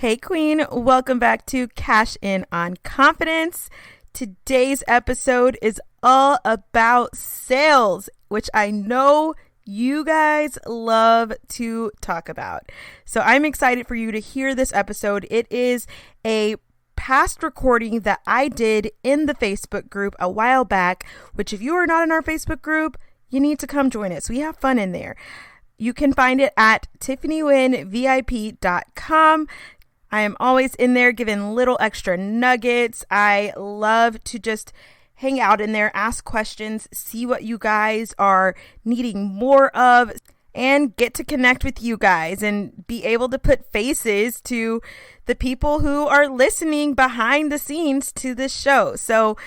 Hey Queen, welcome back to Cash In on Confidence. Today's episode is all about sales, which I know you guys love to talk about. So I'm excited for you to hear this episode. It is a past recording that I did in the Facebook group a while back, which if you are not in our Facebook group, you need to come join us. We have fun in there. You can find it at tiffanywynnvip.com. I am always in there giving little extra nuggets. I love to just hang out in there, ask questions, see what you guys are needing more of, and get to connect with you guys and be able to put faces to the people who are listening behind the scenes to this show. So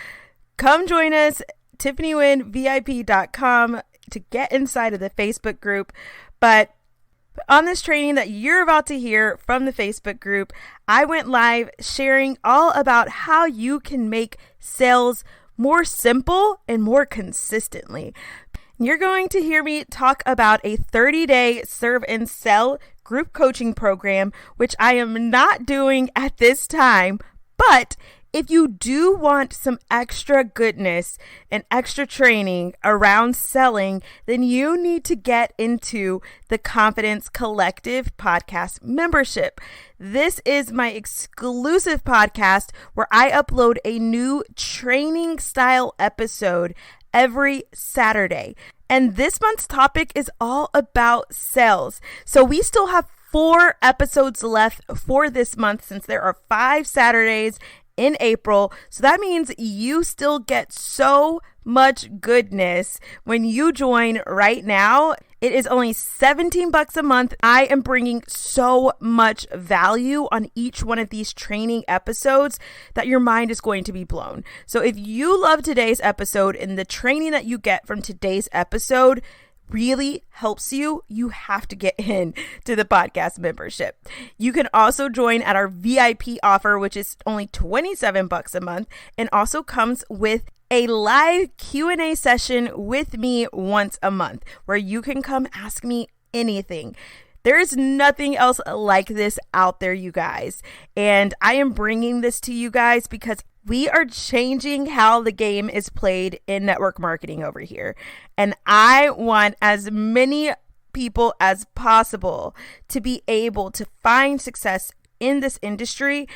come join us, tiffanywynnvip.com, to get inside of the Facebook group. But on this training that you're about to hear from the Facebook group, I went live sharing all about how you can make sales more simple and more consistently. You're going to hear me talk about a 30-day serve and sell group coaching program, which I am not doing at this time, but if you do want some extra goodness and extra training around selling, then you need to get into the Confidence Collective podcast membership. This is my exclusive podcast where I upload a new training style episode every Saturday. And this month's topic is all about sales. So we still have 4 episodes left for this month since there are 5 Saturdays in April. So that means you still get so much goodness when you join right now. It is only $17 a month. I am bringing so much value on each one of these training episodes that your mind is going to be blown. So if you love today's episode and the training that you get from today's episode really helps you, you have to get in to the podcast membership. You can also join at our VIP offer, which is only $27 a month, and also comes with a live Q&A session with me once a month where you can come ask me anything. There is nothing else like this out there, you guys. And I am bringing this to you guys because we are changing how the game is played in network marketing over here. And I want as many people as possible to be able to find success in this industry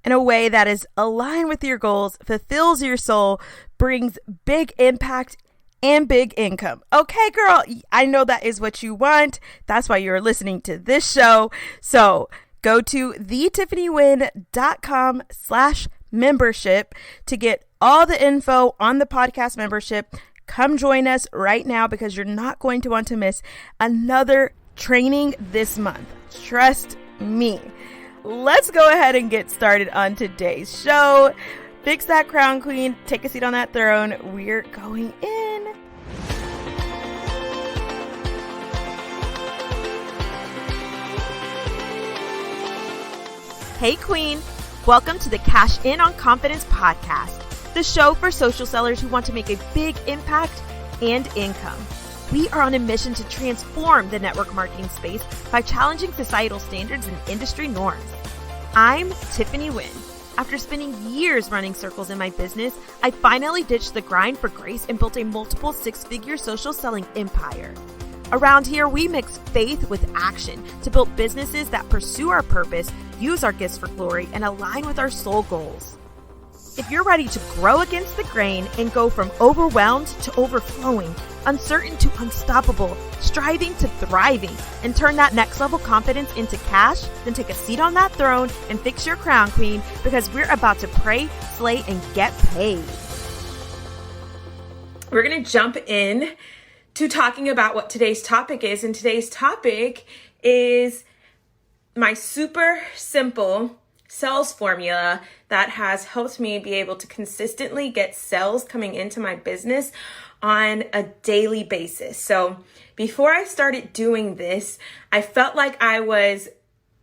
in a way that is aligned with your goals, fulfills your soul, brings big impact and big income. Okay, girl, I know that is what you want. That's why you're listening to this show. So go to thetiffanywynnvip.com/membership to get all the info on the podcast membership. Come join us right now because you're not going to want to miss another training this month. Trust me. Let's go ahead and get started on today's show. Fix that crown, queen. Take a seat on that throne. We're going in. Hey, queen. Welcome to the Cash In on Confidence podcast, the show for social sellers who want to make a big impact and income. We are on a mission to transform the network marketing space by challenging societal standards and industry norms. I'm Tiffany Wynn. After spending years running circles in my business, I finally ditched the grind for grace and built a multiple 6-figure social selling empire. Around here, we mix faith with action to build businesses that pursue our purpose, use our gifts for glory, and align with our soul goals. If you're ready to grow against the grain and go from overwhelmed to overflowing, uncertain to unstoppable, striving to thriving, and turn that next level confidence into cash, then take a seat on that throne and fix your crown, queen, because we're about to pray, slay, and get paid. We're going to jump in to talking about what today's topic is. And today's topic is my super simple sales formula that has helped me be able to consistently get sales coming into my business on a daily basis. So before I started doing this, I felt like I was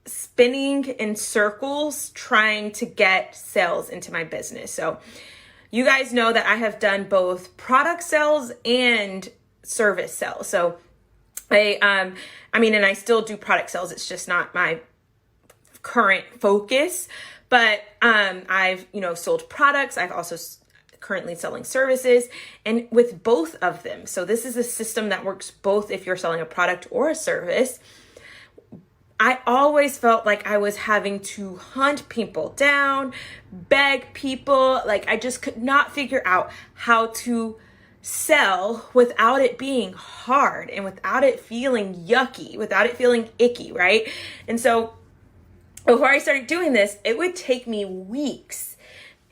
spinning in circles trying to get sales into my business. So you guys know that I have done both product sales and service sales. So I still do product sales. It's just not my current focus, but I've, sold products. I've also currently selling services, and with both of them. So this is a system that works both if you're selling a product or a service. I always felt like I was having to hunt people down, beg people. Like I just could not figure out how to sell without it being hard and without it feeling yucky, without it feeling icky, right? And so before I started doing this, it would take me weeks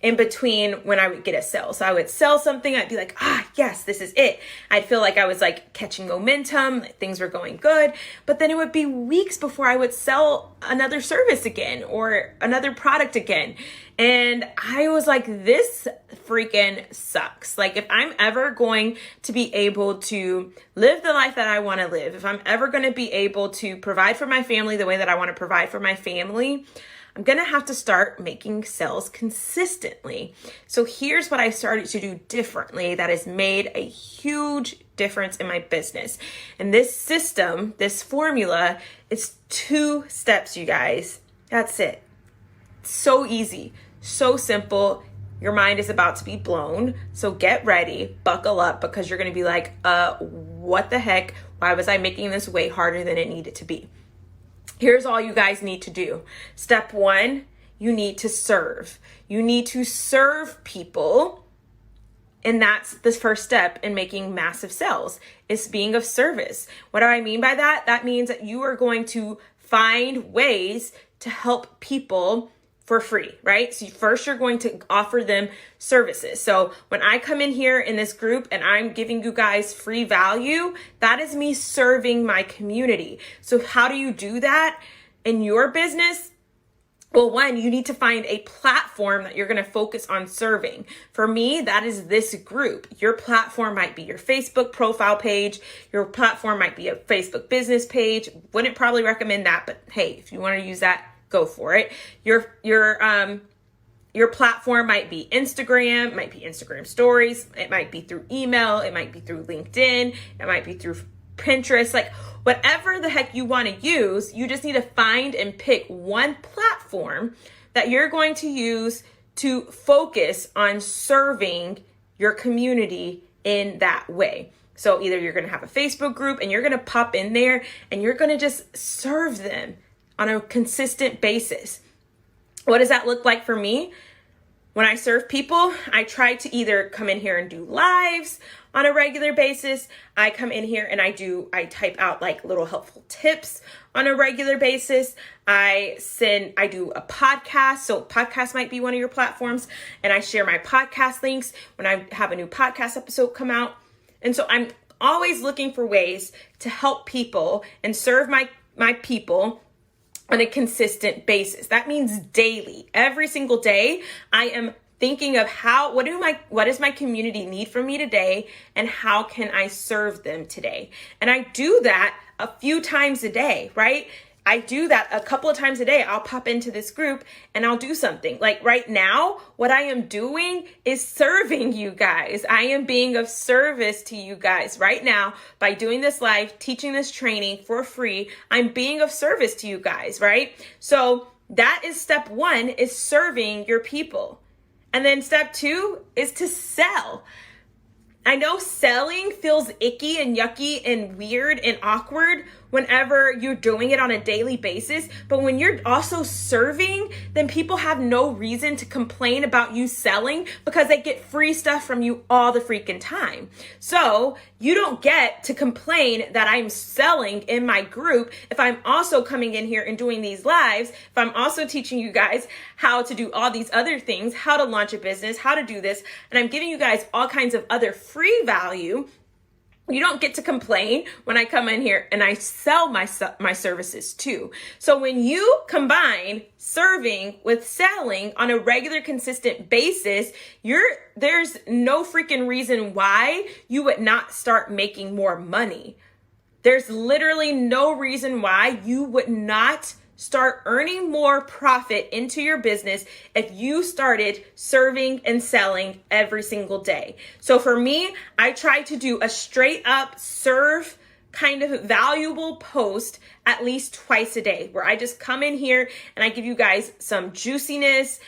in between when I would get a sale. So I would sell something, I'd be like, yes, this is it. I'd feel like I was like catching momentum, things were going good, but then it would be weeks before I would sell another service again or another product again. And I was like, this freaking sucks. Like if I'm ever going to be able to live the life that I want to live, if I'm ever going to be able to provide for my family the way that I want to provide for my family, I'm going to have to start making sales consistently. So here's what I started to do differently that has made a huge difference in my business. And this system, this formula, is 2 steps, you guys. That's it. So easy, so simple. Your mind is about to be blown. So get ready, buckle up, because you're going to be like, what the heck? Why was I making this way harder than it needed to be? Here's all you guys need to do. Step 1, you need to serve. You need to serve people. And that's the first step in making massive sales, is being of service. What do I mean by that? That means that you are going to find ways to help people for free, right? So first you're going to offer them services. So when I come in here in this group and I'm giving you guys free value, that is me serving my community. So how do you do that in your business? Well, 1, you need to find a platform that you're going to focus on serving. For me, that is this group. Your platform might be your Facebook profile page. Your platform might be a Facebook business page. Wouldn't probably recommend that, but hey, if you want to use that, go for it. Your platform might be Instagram, might be Instagram stories. It might be through email. It might be through LinkedIn. It might be through Pinterest. Like whatever the heck you want to use, you just need to find and pick one platform that you're going to use to focus on serving your community in that way. So either you're going to have a Facebook group and you're going to pop in there and you're going to just serve them on a consistent basis. What does that look like for me? When I serve people, I try to either come in here and do lives on a regular basis. I come in here and I type out like little helpful tips on a regular basis. I do a podcast. So podcast might be one of your platforms, and I share my podcast links when I have a new podcast episode come out. And so I'm always looking for ways to help people and serve my people on a consistent basis. That means daily. Every single day, I am thinking of what does my community need from me today, and how can I serve them today? And I do that a few times a day, right? I do that a couple of times a day. I'll pop into this group and I'll do something. Like right now, what I am doing is serving you guys. I am being of service to you guys right now by doing this live, teaching this training for free. I'm being of service to you guys, right? So that is step 1, is serving your people. And then step 2 is to sell. I know selling feels icky and yucky and weird and awkward whenever you're doing it on a daily basis. But when you're also serving, then people have no reason to complain about you selling, because they get free stuff from you all the freaking time. So you don't get to complain that I'm selling in my group if I'm also coming in here and doing these lives, if I'm also teaching you guys how to do all these other things, how to launch a business, how to do this, and I'm giving you guys all kinds of other free value. You don't get to complain when I come in here and I sell my services too. So when you combine serving with selling on a regular, consistent basis, there's no freaking reason why you would not start making more money. There's literally no reason why you would not start earning more profit into your business if you started serving and selling every single day. So for me, I try to do a straight up serve kind of valuable post at least twice a day, where I just come in here and I give you guys some juiciness,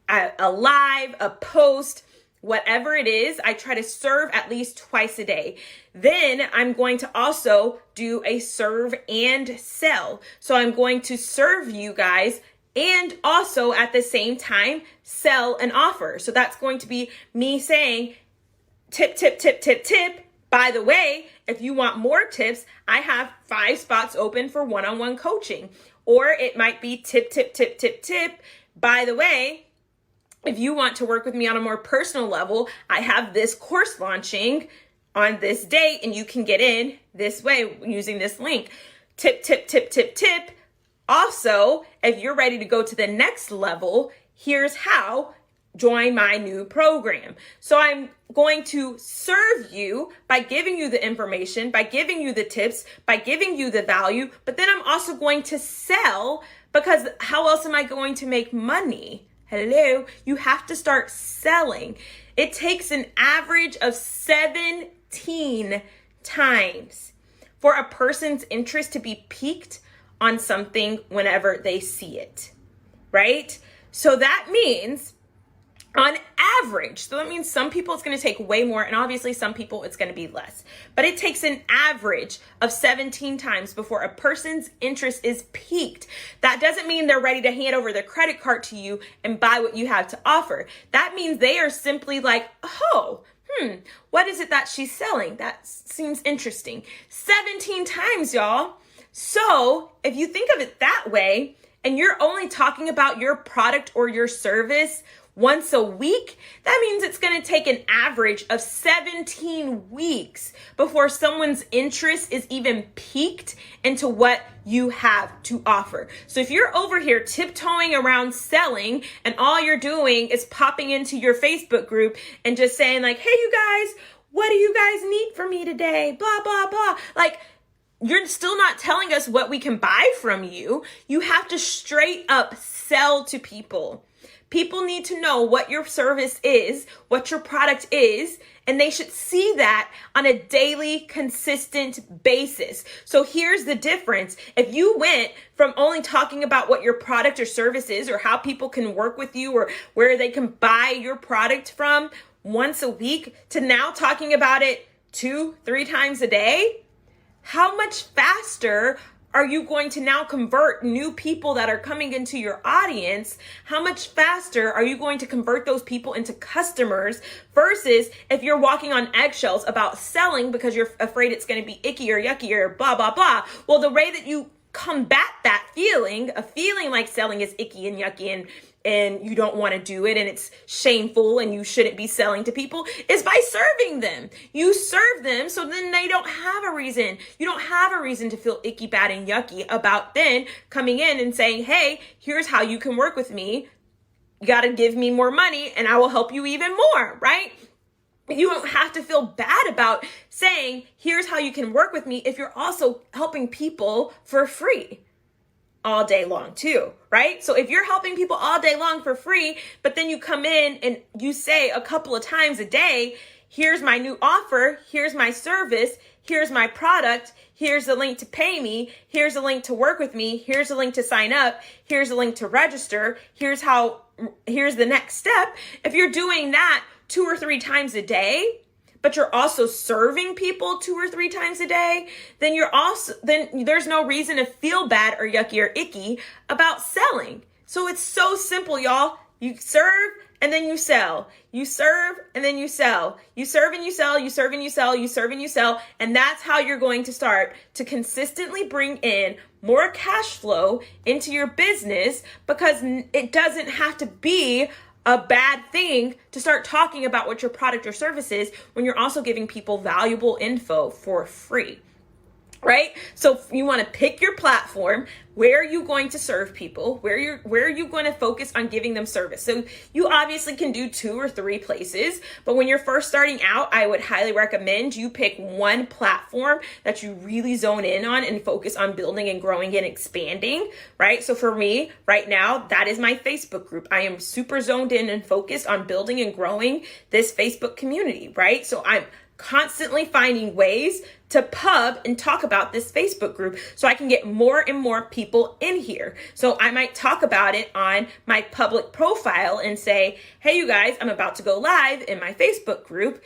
a live, a post, whatever it is. I try to serve at least twice a day. Then I'm going to also do a serve and sell. So I'm going to serve you guys and also at the same time sell an offer. So that's going to be me saying, tip, tip, tip, tip, tip. By the way, if you want more tips, I have 5 spots open for one-on-one coaching. Or it might be tip, tip, tip, tip, tip. By the way, if you want to work with me on a more personal level, I have this course launching on this date and you can get in this way using this link. Tip, tip, tip, tip, tip. Also, if you're ready to go to the next level, here's how. Join my new program. So I'm going to serve you by giving you the information, by giving you the tips, by giving you the value, but then I'm also going to sell, because how else am I going to make money? Hello, you have to start selling. It takes an average of 17 times for a person's interest to be piqued on something whenever they see it, right? So that means on average, so that means some people it's going to take way more, and obviously some people it's going to be less. But it takes an average of 17 times before a person's interest is piqued. That doesn't mean they're ready to hand over their credit card to you and buy what you have to offer. That means they are simply like, oh, what is it that she's selling? That seems interesting. 17 times, y'all. So if you think of it that way, and you're only talking about your product or your service once a week, that means it's going to take an average of 17 weeks before someone's interest is even piqued into what you have to offer. So if you're over here tiptoeing around selling and all you're doing is popping into your Facebook group and just saying like, hey, you guys, what do you guys need from me today? Blah, blah, blah. Like, you're still not telling us what we can buy from you. You have to straight up sell to people. People need to know what your service is, what your product is, and they should see that on a daily, consistent basis. So here's the difference. If you went from only talking about what your product or service is, or how people can work with you, or where they can buy your product from once a week, to now talking about it 2-3 times a day, how much faster are you going to now convert new people that are coming into your audience? How much faster are you going to convert those people into customers versus if you're walking on eggshells about selling because you're afraid it's going to be icky or yucky or blah, blah, blah. Well, the way that you combat that feeling, a feeling like selling is icky and yucky and you don't want to do it and it's shameful and you shouldn't be selling to people, is by serving them. You serve them so then they don't have a reason. You don't have a reason to feel icky, bad, and yucky about then coming in and saying, hey, here's how you can work with me. You got to give me more money and I will help you even more, right? You don't have to feel bad about saying, here's how you can work with me if you're also helping people for free all day long too, right? So if you're helping people all day long for free, but then you come in and you say a couple of times a day, here's my new offer, here's my service, here's my product, here's the link to pay me, here's a link to work with me, here's a link to sign up, here's a link to register, here's the next step. If you're doing that 2 or 3 times a day, but you're also serving people 2 or 3 times a day, then there's no reason to feel bad or yucky or icky about selling. So it's so simple, y'all. You serve and then you sell. You serve and then you sell. You serve and you sell, you serve and you sell, you serve and you sell. And that's how you're going to start to consistently bring in more cash flow into your business, because it doesn't have to be a bad thing to start talking about what your product or service is when you're also giving people valuable info for free, right? So you want to pick your platform. Where are you going to serve people? Where are you going to focus on giving them service? So you obviously can do 2 or 3 places, but when you're first starting out, I would highly recommend you pick one platform that you really zone in on and focus on building and growing and expanding, right? So for me right now, that is my Facebook group. I am super zoned in and focused on building and growing this Facebook community, right? So I'm constantly finding ways to pub and talk about this Facebook group so I can get more and more people in here. So I might talk about it on my public profile and say, hey, you guys, I'm about to go live in my Facebook group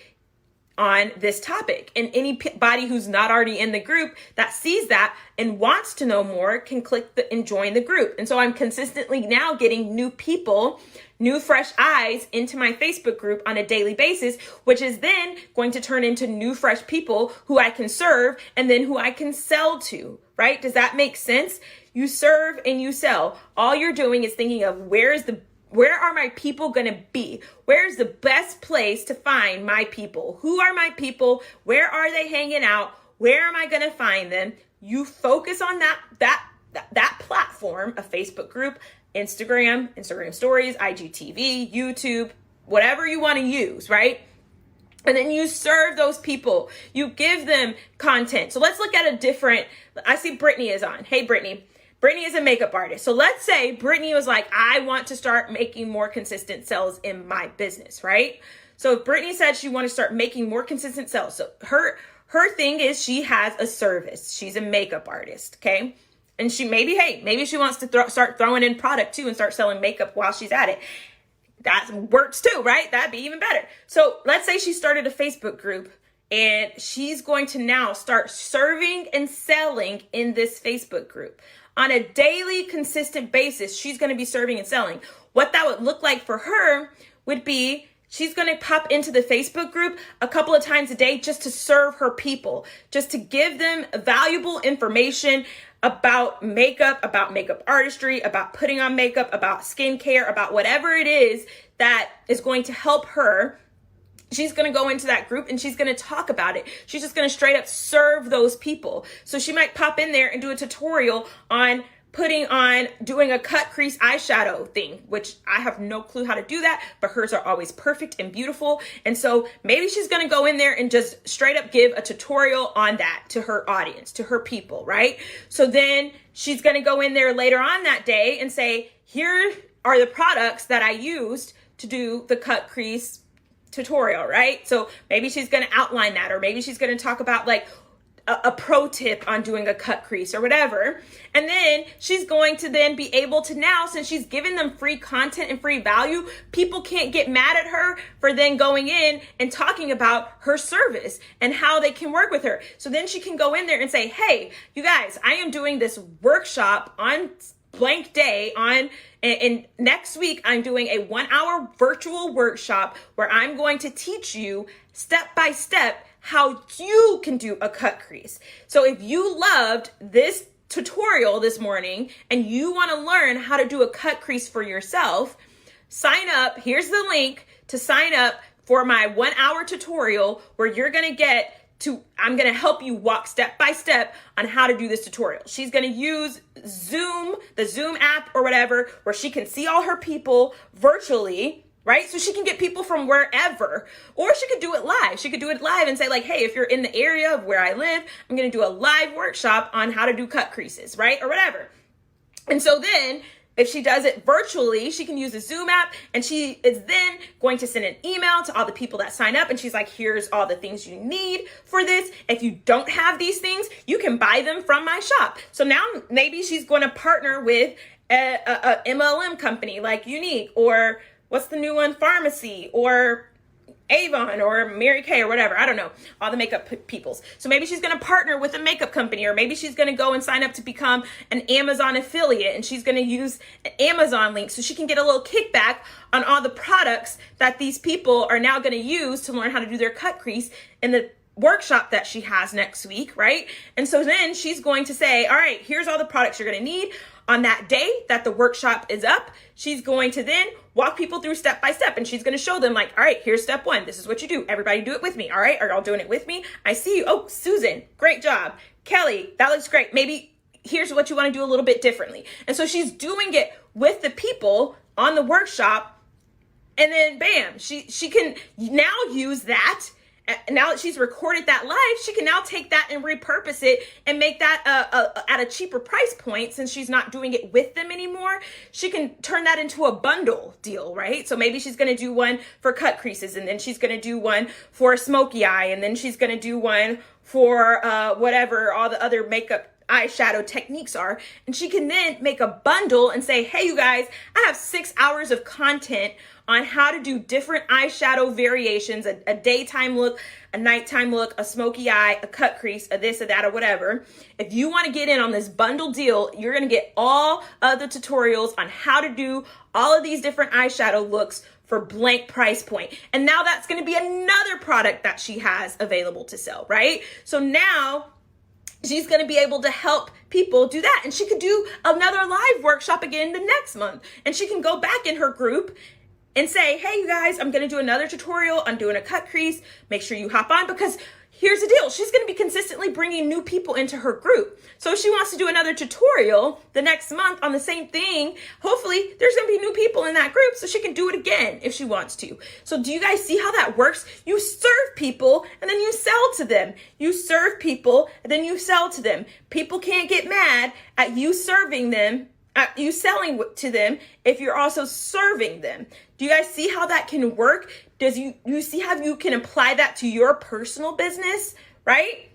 on this topic. And anybody who's not already in the group that sees that and wants to know more can click and join the group. And so I'm consistently now getting new people, new fresh eyes into my Facebook group on a daily basis, which is then going to turn into new fresh people who I can serve and then who I can sell to, right? Does that make sense? You serve and you sell. All you're doing is thinking of where are my people going to be? Where's the best place to find my people? Who are my people? Where are they hanging out? Where am I going to find them? You focus on that platform, a Facebook group, Instagram stories, IGTV, YouTube, whatever you want to use, right? And then you serve those people. You give them content. So let's look at I see Brittany is on. Hey, Brittany. Brittany is a makeup artist. So let's say Brittany was like, I want to start making more consistent sales in my business, right? So if Brittany said she wanted to start making more consistent sales. So her thing is she has a service. She's a makeup artist, okay? And maybe she wants to start throwing in product too and start selling makeup while she's at it. That works too, right? That'd be even better. So let's say she started a Facebook group and she's going to now start serving and selling in this Facebook group. On a daily, consistent basis, she's going to be serving and selling. What that would look like for her would be she's going to pop into the Facebook group a couple of times a day just to serve her people, just to give them valuable information about makeup artistry, about putting on makeup, about skincare, about whatever it is that is going to help her. She's going to go into that group and she's going to talk about it. She's just going to straight up serve those people. So she might pop in there and do a tutorial on doing a cut crease eyeshadow thing, which I have no clue how to do that, but hers are always perfect and beautiful. And so maybe she's going to go in there and just straight up give a tutorial on that to her audience, to her people, right? So then she's going to go in there later on that day and say, here are the products that I used to do the cut crease tutorial, right? So maybe she's going to outline that, or maybe she's going to talk about like a pro tip on doing a cut crease or whatever. And then she's going to then be able to now, since she's given them free content and free value, people can't get mad at her for then going in and talking about her service and how they can work with her. So then she can go in there and say, hey, you guys, I am doing this workshop on blank day and next week I'm doing a 1-hour virtual workshop where I'm going to teach you step by step how you can do a cut crease. So if you loved this tutorial this morning and you want to learn how to do a cut crease for yourself, sign up. Here's the link to sign up for my 1-hour tutorial where you're going to get I'm going to help you walk step by step on how to do this tutorial. She's going to use Zoom, the Zoom app or whatever, where she can see all her people virtually, right? So she can get people from wherever, or she could do it live. She could do it live and say like, hey, if you're in the area of where I live, I'm going to do a live workshop on how to do cut creases, right? Or whatever. And so then if she does it virtually, she can use the Zoom app and she is then going to send an email to all the people that sign up. And she's like, here's all the things you need for this. If you don't have these things, you can buy them from my shop. So now maybe she's going to partner with a MLM company like Unique, or what's the new one? Pharmacy, or Avon, or Mary Kay, or whatever. I don't know. All the makeup peoples. So maybe she's going to partner with a makeup company, or maybe she's going to go and sign up to become an Amazon affiliate, and she's going to use an Amazon link so she can get a little kickback on all the products that these people are now going to use to learn how to do their cut crease in the workshop that she has next week, right? And so then she's going to say, all right, here's all the products you're going to need. On that day that the workshop is up, she's going to then walk people through step by step, and she's going to show them like, all right, here's step 1. This is what you do. Everybody do it with me. All right. Are y'all doing it with me? I see you. Oh, Susan, great job. Kelly, that looks great. Maybe here's what you want to do a little bit differently. And so she's doing it with the people on the workshop, and then bam, she can now use that now that she's recorded that live, she can now take that and repurpose it and make that at a cheaper price point. Since she's not doing it with them anymore, she can turn that into a bundle deal, right? So maybe she's going to do one for cut creases, and then she's going to do one for a smoky eye, and then she's going to do one for whatever all the other makeup eyeshadow techniques are. And she can then make a bundle and say, hey, you guys, I have 6 hours of content on how to do different eyeshadow variations, a daytime look, a nighttime look, a smoky eye, a cut crease, a this, a that, or whatever. If you want to get in on this bundle deal, you're going to get all of the tutorials on how to do all of these different eyeshadow looks for blank price point. And now that's going to be another product that she has available to sell, right? So now she's going to be able to help people do that. And she could do another live workshop again the next month. And she can go back in her group and say, hey, you guys, I'm going to do another tutorial on doing a cut crease. Make sure you hop on, because here's the deal. She's going to be consistently bringing new people into her group. So if she wants to do another tutorial the next month on the same thing, hopefully there's going to be new people in that group so she can do it again if she wants to. So do you guys see how that works? You serve people and then you sell to them. You serve people and then you sell to them. People can't get mad at you serving them, at you selling to them, if you're also serving them. Do you guys see how that can work? You see how you can apply that to your personal business, right?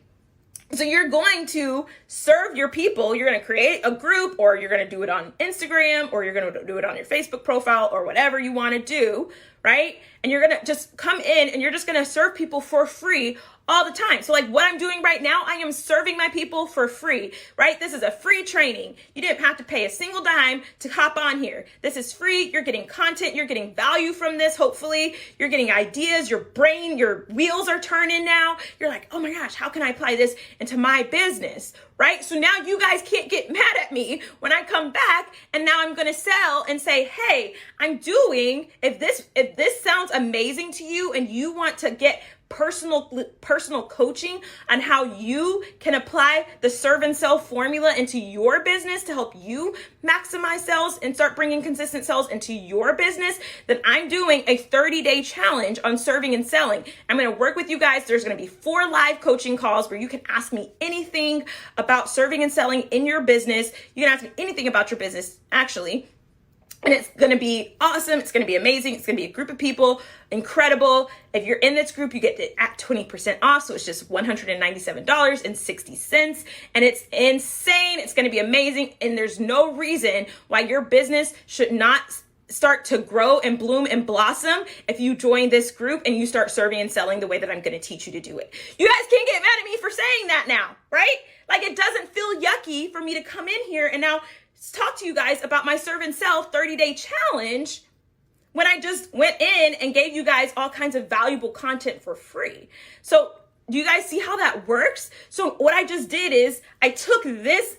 So you're going to serve your people. You're going to create a group, or you're going to do it on Instagram, or you're going to do it on your Facebook profile, or whatever you want to do, right? And you're going to just come in and you're just going to serve people for free all the time. So like what I'm doing right now, I am serving my people for free, right? This is a free training. You didn't have to pay a single dime to hop on here. This is free. You're getting content. You're getting value from this. Hopefully you're getting ideas. Your brain, your wheels are turning now. You're like, oh my gosh, how can I apply this into my business? Right? So now you guys can't get mad at me when I come back and now I'm going to sell and say, hey, I'm doing, if this sounds amazing to you and you want to get personal coaching on how you can apply the serve and sell formula into your business to help you maximize sales and start bringing consistent sales into your business, then I'm doing a 30-day challenge on serving and selling. I'm going to work with you guys. There's going to be 4 live coaching calls where you can ask me anything about serving and selling in your business. You can ask me anything about your business, actually. And it's going to be awesome. It's going to be amazing. It's going to be a group of people. Incredible. If you're in this group, you get it at 20% off. So it's just $197.60. And it's insane. It's going to be amazing. And there's no reason why your business should not start to grow and bloom and blossom if you join this group and you start serving and selling the way that I'm going to teach you to do it. You guys can't get mad at me for saying that now, right? Like, it doesn't feel yucky for me to come in here and now talk to you guys about my serve and sell 30-day challenge when I just went in and gave you guys all kinds of valuable content for free. So do you guys see how that works? So what I just did is I took this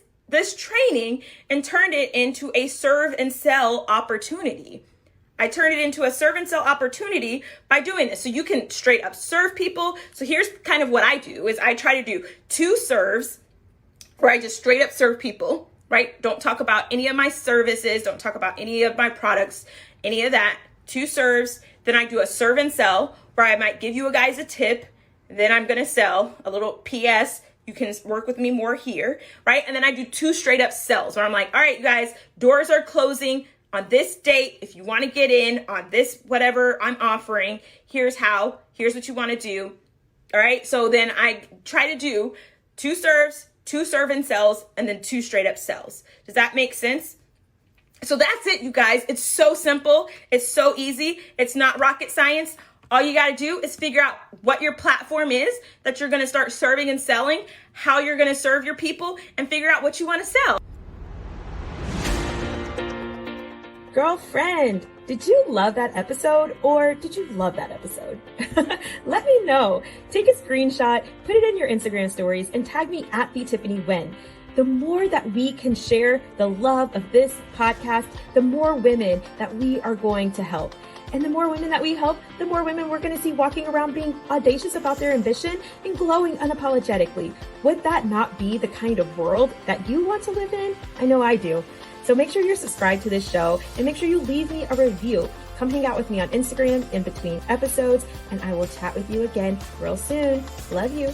training and turned it into a serve and sell opportunity. I turned it into a serve and sell opportunity by doing this. So you can straight up serve people. So here's kind of what I do is I try to do 2 serves where I just straight up serve people. Right? Don't talk about any of my services. Don't talk about any of my products, any of that. 2 serves. Then I do a serve and sell where I might give you guys a tip. Then I'm going to sell a little PS. You can work with me more here, right? And then I do 2 straight up sells where I'm like, all right, you guys, doors are closing on this date. If you want to get in on this, whatever I'm offering, here's what you want to do. All right. So then I try to do 2 serves, 2 serve and sells, and then 2 straight up sells. Does that make sense? So that's it, you guys. It's so simple. It's so easy. It's not rocket science. All you got to do is figure out what your platform is that you're going to start serving and selling, how you're going to serve your people, and figure out what you want to sell. Girlfriend, did you love that episode, or did you love that episode? Let me know. Take a screenshot, put it in your Instagram stories, and tag me at @TheTiffanyWen. The more that we can share the love of this podcast, the more women that we are going to help. And the more women that we help, the more women we're going to see walking around being audacious about their ambition and glowing unapologetically. Would that not be the kind of world that you want to live in? I know I do. So make sure you're subscribed to this show and make sure you leave me a review. Come hang out with me on Instagram in between episodes, and I will chat with you again real soon. Love you.